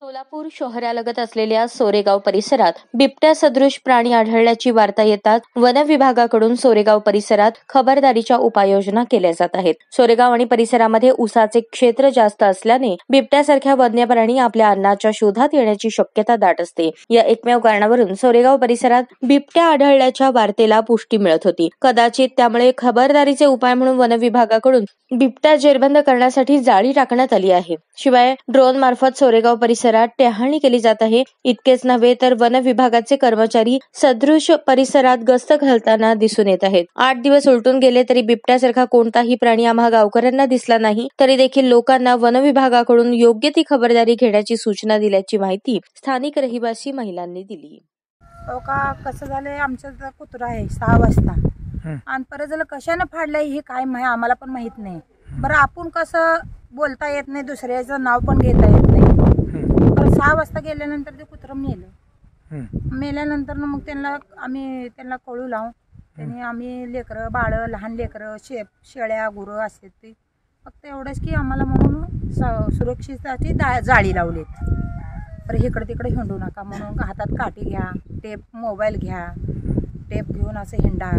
सोलापूर शहरालगत असलेल्या सोरेगाव परिसरात बिबट्या सदृश प्राणी आढळल्याची वार्ता येतात वन विभागाकडून सोरेगाव परिसरात खबरदारीच्या उपाययोजना केल्या जात आहेत. सोरेगाव आणि परिसरामध्ये ऊसाचे क्षेत्र जास्त असल्याने बिबट्यासारख्या वन्य प्राणी आपल्या अन्नाच्या शोधात येण्याची शक्यता दाट असते. या एकमेव कारणावरून सोरेगाव परिसरात बिबट्या आढळल्याच्या वार्तेला पुष्टी मिळत होती. कदाचित त्यामुळे खबरदारीचे उपाय म्हणून वन विभागाकडून बिबट्या जेरबंद करण्यासाठी जाळी टाकण्यात आली आहे. शिवाय ड्रोन मार्फत सोरेगाव परिसरात टहळणी केली जात आहे. इतकेच नव्हे तर वन विभागाचे कर्मचारी सदृश परिसरात गस्त घालताना दिसून येत आहेत. 8 दिवस उलटून गेले तरी बिबट्यासारखा कोणताही प्राणी आम्हा गावकऱ्यांना दिसला नाही. तरी देखील लोकांना वन विभागाकडून योग्य ती खबरदारी घेण्याची सूचना दिल्याची माहिती स्थानिक रहिवासी महिलांनी दिली. हो का, कसं झालंय, आमचं कुत्रा आहे 6 वाजता आणि परत झालं कशाने फाडलंय हे काय आम्हाला पण माहित नाही. बरं, आपण कसं बोलता येत नाही, दुसऱ्याचं नाव पण घेता येत नाही. बरं, 6 वाजता गेल्यानंतर ते कुत्रं मेल्यानंतर मग त्यांना कळू लावून त्यांनी आम्ही लेकरं बाळं, लहान लेकरं, शेळ्या गुरं असतात ते फक्त एवढंच की आम्हाला म्हणून सुरक्षितची जाळी लावलीत. बरं, इकडे तिकडे हिंडू नका म्हणून हातात काठी घ्या, टेप, मोबाईल घ्या, टेप घेऊन असं हिंडा,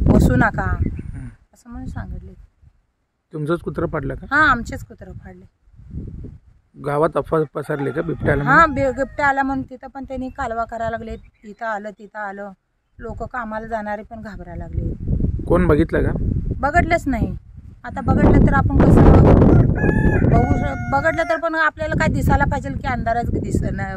बसू नका असं म्हणून सांगितले. तुमचंच कुत्रं पाडलं का? हा, आमचेच कुत्रं फाडले. गावात अफवा पसरले का बिबट्याला? हा, बिबट्या आला म्हणून तिथं पण त्यांनी कालवा करायला लागले. इथं आलं तिथं आलं, लोक कामाला जाणारे पण घाबरायला लागले. कोण बघितलं का? बघितलंच नाही. आता बघितलं तर आपण कसं बघितलं तर पण आपल्याला काय दिसायला पाहिजे की अंधारात दिसणं.